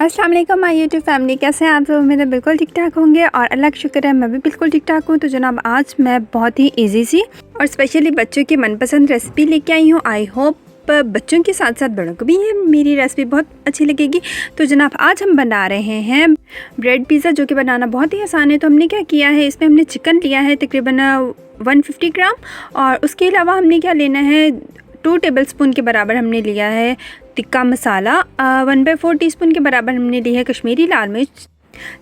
अस्सलाम वालेकुम my YouTube family, कैसे हैं आप सब। मेरे बिल्कुल ठीक ठाक होंगे और अल्लाह का शुक्र है मैं भी बिल्कुल ठीक ठाक हूँ। तो जनाब आज मैं बहुत ही इजी सी और स्पेशली बच्चों की मनपसंद रेसिपी लेके आई हूँ। आई होप बच्चों के साथ साथ बड़ों को भी ये मेरी रेसिपी बहुत अच्छी लगेगी। तो जनाब आज हम बना रहे हैं ब्रेड पिज़्ज़ा, जो कि बनाना बहुत ही आसान है। तो हमने क्या किया है, इसमें हमने चिकन लिया है तकरीबन 150 ग्राम, और उसके अलावा हमने क्या लेना है 2 टेबलस्पून के बराबर हमने लिया है टिक्का मसाला, 1/4 टीस्पून के बराबर हमने ली है कश्मीरी लाल मिर्च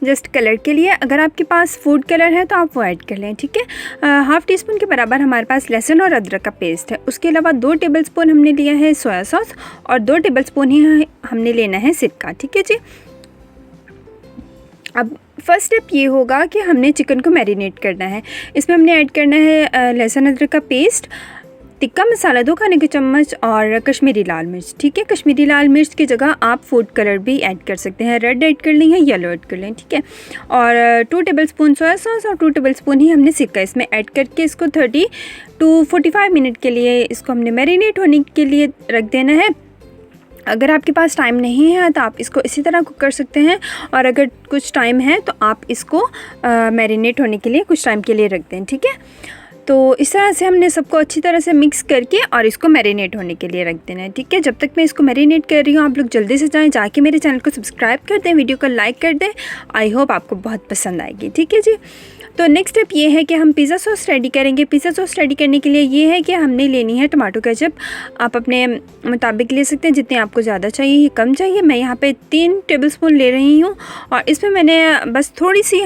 जस्ट कलर के लिए। अगर आपके पास फूड कलर है तो आप वो ऐड कर लें, ठीक है। हाफ़ टी स्पून के बराबर हमारे पास लहसुन और अदरक का पेस्ट है। उसके अलावा 2 टेबलस्पून हमने लिया है सोया सॉस और 2 टेबलस्पून ही हमने लेना है सिरका, ठीक है जी। अब फर्स्ट स्टेप ये होगा कि हमने चिकन को मैरिनेट करना है। इसमें हमने ऐड करना है लहसुन अदरक का पेस्ट, टिक्का मसाला 2 खाने के चम्मच और कश्मीरी लाल मिर्च, ठीक है। कश्मीरी लाल मिर्च की जगह आप फूड कलर भी ऐड कर सकते हैं, रेड ऐड कर लें या येलो ऐड कर लें, ठीक है। और 2 टेबलस्पून सोया सॉस और 2 टेबलस्पून ही हमने सिरका इसमें ऐड करके इसको 30 to 45 मिनट के लिए इसको हमने मैरिनेट होने के लिए रख देना है। अगर आपके पास टाइम नहीं है तो आप इसको इसी तरह कुक कर सकते हैं, और अगर कुछ टाइम है तो आप इसको मैरिनेट होने के लिए कुछ टाइम के लिए रख दें, ठीक है। तो इस तरह से हमने सबको अच्छी तरह से मिक्स करके और इसको मैरिनेट होने के लिए रख देना है, ठीक है। जब तक मैं इसको मैरिनेट कर रही हूँ आप लोग जल्दी से जाके मेरे चैनल को सब्सक्राइब कर दें, वीडियो को लाइक कर दें। आई होप आपको बहुत पसंद आएगी, ठीक है जी। तो नेक्स्ट स्टेप ये है कि हम पिज़्ज़ा सॉस रेडी करेंगे। पिज़्ज़ा सॉस रेडी करने के लिए ये है कि हमने लेनी है टमाटो केचप। आप अपने मुताबिक ले सकते हैं, जितने आपको ज़्यादा चाहिए कम चाहिए। मैं यहाँ पे 3 टेबलस्पून ले रही हूँ और इसमें मैंने बस थोड़ी सी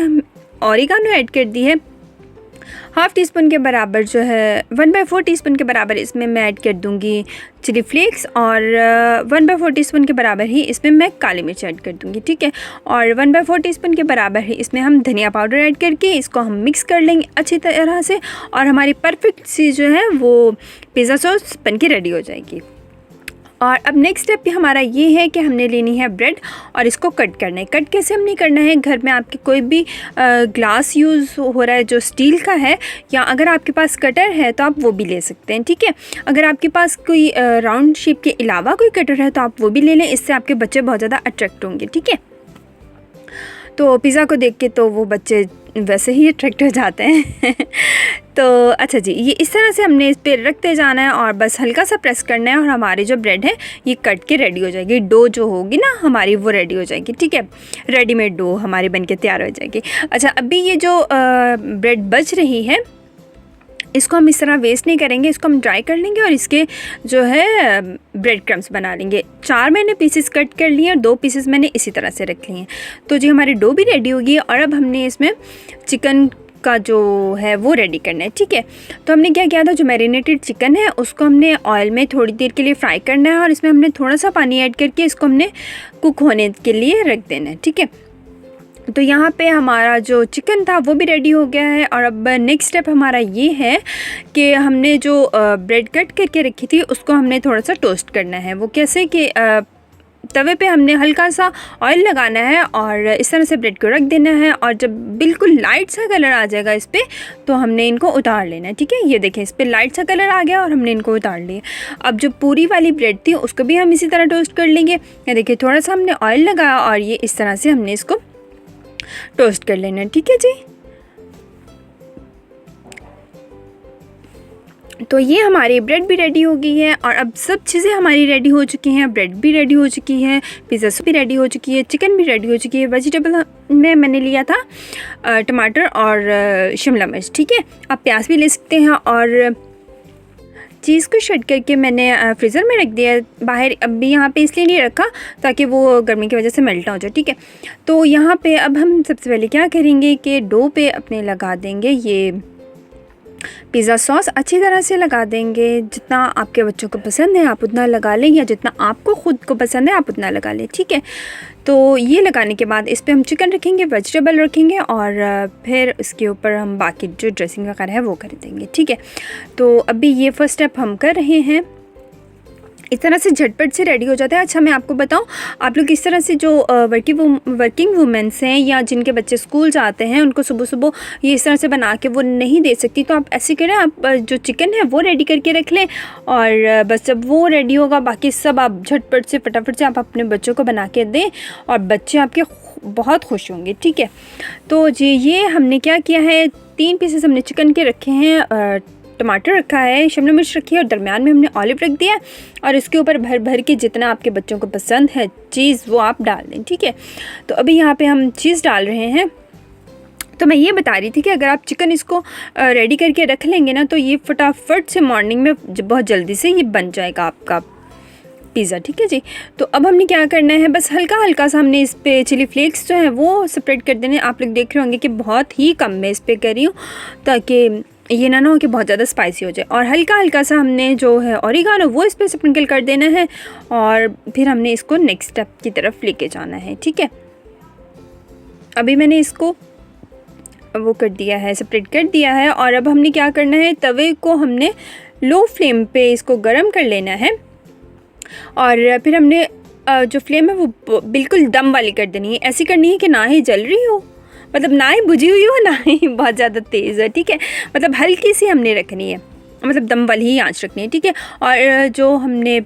ऑरिगानो ऐड कर दी है। हाफ़ टी स्पून के बराबर जो है 1/4 टीस्पून के बराबर इसमें मैं ऐड कर दूँगी चिली फ्लेक्स, और 1/4 टीस्पून के बराबर ही इसमें मैं काली मिर्च ऐड कर दूँगी, ठीक है। और 1/4 टीस्पून के बराबर ही इसमें हम धनिया पाउडर ऐड करके इसको हम मिक्स कर लेंगे अच्छी तरह से, और हमारी परफेक्ट सी जो है वो पिज़्ज़ा सॉस बन के रेडी हो जाएगी। और अब नेक्स्ट स्टेप भी हमारा ये है कि हमने लेनी है ब्रेड और इसको कट करना है। कट कैसे हमने करना है, घर में आपके कोई भी ग्लास यूज़ हो रहा है जो स्टील का है, या अगर आपके पास कटर है तो आप वो भी ले सकते हैं, ठीक है। अगर आपके पास कोई राउंड शेप के अलावा कोई कटर है तो आप वो भी ले लें, इससे आपके बच्चे बहुत ज़्यादा अट्रैक्ट होंगे, ठीक है। तो पिज़्ज़ा को देख के तो वो बच्चे वैसे ही अट्रैक्ट हो जाते हैं तो अच्छा जी, ये इस तरह से हमने इस पर रखते जाना है और बस हल्का सा प्रेस करना है और हमारी जो ब्रेड है ये कट के रेडी हो जाएगी। डो जो होगी ना हमारी वो रेडी हो जाएगी, ठीक है। रेडीमेड डो हमारी बनके तैयार हो जाएगी। अच्छा, अभी ये जो ब्रेड बच रही है इसको हम इस तरह वेस्ट नहीं करेंगे, इसको हम ड्राई कर लेंगे और इसके जो है ब्रेड क्रम्स बना लेंगे। 4 मैंने पीसेस कट कर लिए और 2 पीसेस मैंने इसी तरह से रख लिए हैं। तो जी हमारी डो भी रेडी होगी और अब हमने इसमें चिकन का जो है वो रेडी करना है, ठीक है। तो हमने क्या किया था, जो मैरिनेटेड चिकन है उसको हमने ऑयल में थोड़ी देर के लिए फ्राई करना है और इसमें हमने थोड़ा सा पानी ऐड करके इसको हमने कुक होने के लिए रख देना है, ठीक है। तो यहाँ पे हमारा जो चिकन था वो भी रेडी हो गया है। और अब नेक्स्ट स्टेप हमारा ये है कि हमने जो ब्रेड कट करके रखी थी उसको हमने थोड़ा सा टोस्ट करना है। वो कैसे कि तवे पे हमने हल्का सा ऑयल लगाना है और इस तरह से ब्रेड को रख देना है, और जब बिल्कुल लाइट सा कलर आ जाएगा इस पर तो हमने इनको उतार लेना है, ठीक है। ये देखें इस पर लाइट सा कलर आ गया और हमने इनको उतार लिया। अब जो पूरी वाली ब्रेड थी उसको भी हम इसी तरह टोस्ट कर लेंगे। ये देखिए थोड़ा सा हमने ऑयल लगाया और ये इस तरह से हमने इसको टोस्ट कर लेना, ठीक है जी। तो ये हमारी ब्रेड भी रेडी हो गई है और अब सब चीज़ें हमारी रेडी हो चुकी हैं। ब्रेड भी रेडी हो चुकी है, पिज़्ज़ा भी रेडी हो चुकी है, चिकन भी रेडी हो चुकी है। वेजिटेबल में मैंने लिया था टमाटर और शिमला मिर्च, ठीक है। आप प्याज भी ले सकते हैं। और चीज़ को शट करके मैंने फ्रीज़र में रख दिया बाहर। अभी यहाँ पे इसलिए नहीं रखा ताकि वो गर्मी की वजह से मेल्ट ना हो जाए, ठीक है। तो यहाँ पे अब हम सबसे पहले क्या करेंगे कि डो पे अपने लगा देंगे ये पिज़्ज़ा सॉस, अच्छी तरह से लगा देंगे। जितना आपके बच्चों को पसंद है आप उतना लगा लें, या जितना आपको ख़ुद को पसंद है आप उतना लगा लें, ठीक है। तो ये लगाने के बाद इस पर हम चिकन रखेंगे, वेजिटेबल रखेंगे और फिर इसके ऊपर हम बाकी जो ड्रेसिंग वगैरह है वो कर देंगे, ठीक है। तो अभी ये फर्स्ट स्टेप हम कर रहे हैं। इस तरह से झटपट से रेडी हो जाता है। अच्छा मैं आपको बताऊं, आप लोग इस तरह से जो वर्किंग वुमेंस हैं या जिनके बच्चे स्कूल जाते हैं, उनको सुबह सुबह ये इस तरह से बना के वो नहीं दे सकती, तो आप ऐसे करें, आप जो चिकन है वो रेडी करके रख लें और बस जब वो रेडी होगा बाकी सब आप झटपट से फटाफट से आप अपने बच्चों को बना के दें और बच्चे आपके बहुत खुश होंगे। ठीक है, तो जी ये हमने क्या किया है, 3 पीसेस हमने चिकन के रखे हैं, टमाटर रखा है, शिमला मिर्च रखी है और दरमियान में हमने ऑलिव रख दिया है और इसके ऊपर भर भर के जितना आपके बच्चों को पसंद है चीज़ वो आप डाल दें। ठीक है, तो अभी यहाँ पे हम चीज़ डाल रहे हैं। तो मैं ये बता रही थी कि अगर आप चिकन इसको रेडी करके रख लेंगे ना तो ये फटाफट से मॉर्निंग में बहुत जल्दी से ये बन जाएगा आपका पिज़्ज़ा। ठीक है जी, तो अब हमने क्या करना है, बस हल्का हल्का सा हमने इस पर चिली फ्लेक्स जो है वो स्प्रेड कर देने। आप लोग देख रहे होंगे कि बहुत ही कम मैं इस पर कर रही हूँ ताकि ये ना हो कि बहुत ज़्यादा स्पाइसी हो जाए। और हल्का हल्का सा हमने जो है ऑरिगानो वो इस पर स्प्रिंकल कर देना है और फिर हमने इसको नेक्स्ट स्टेप की तरफ लेके जाना है। ठीक है, अभी मैंने इसको वो कर दिया है, सेपरेट कर दिया है और अब हमने क्या करना है, तवे को हमने लो फ्लेम पे इसको गर्म कर लेना है और फिर हमने जो फ्लेम है वो बिल्कुल दम वाली कर देनी है। ऐसी करनी है कि ना ही जल रही हो, मतलब ना ही बुझी हुई हो, ना ही बहुत ज़्यादा तेज़ है। ठीक है, मतलब हल्की सी हमने रखनी है, मतलब दम वाली ही आंच रखनी है। ठीक है, और जो हमने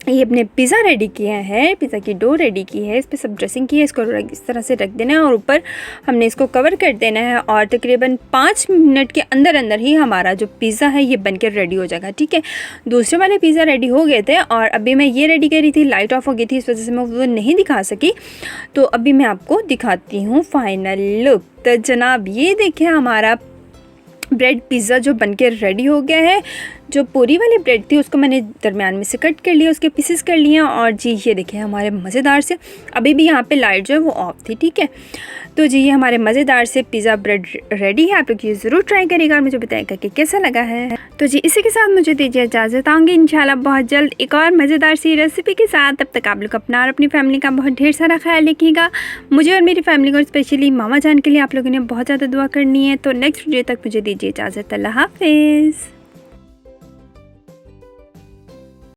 ये अपने पिज़्ज़ा रेडी किया है, पिज़्ज़ा की डो रेडी की है, इस पर सब ड्रेसिंग की है, इसको इस तरह से रख देना है और ऊपर हमने इसको कवर कर देना है और तकरीबन 5 मिनट के अंदर अंदर ही हमारा जो पिज़्ज़ा है ये बनकर रेडी हो जाएगा। ठीक है, दूसरे वाले पिज़्ज़ा रेडी हो गए थे और अभी मैं ये रेडी कर रही थी, लाइट ऑफ हो गई थी इस वजह से मैं वो नहीं दिखा सकी, तो अभी मैं आपको दिखाती हूँ फाइनल लुक। तो जनाब ये देखें हमारा ब्रेड पिज़्ज़ा जो बनके रेडी हो गया है। जो पूरी वाली ब्रेड थी उसको मैंने दरमियान में से कट कर लिया, उसके पीसेस कर लिए और जी ये देखें हमारे मज़ेदार से, अभी भी यहाँ पे लाइट जो है वो ऑफ थी। ठीक है, तो जी ये हमारे मज़ेदार से पिज़्ज़ा ब्रेड रेडी है। आप लोग ये ज़रूर ट्राई करिएगा और मुझे बताइएगा कि कैसा लगा है। तो जी इसी के साथ मुझे दीजिए इजाज़त, आऊँगी इंशाल्लाह बहुत जल्द एक और मज़ेदार सी रेसिपी के साथ। तब तक आप लोग अपना और अपनी फैमिली का बहुत ढेर सारा ख्याल रखिएगा। मुझे और मेरी फैमिली को स्पेशली मामा जान के लिए आप लोगों ने बहुत ज़्यादा दुआ करनी है। तो नेक्स्ट वीडियो तक मुझे दीजिए इजाज़त, अल्लाह हाफिज़।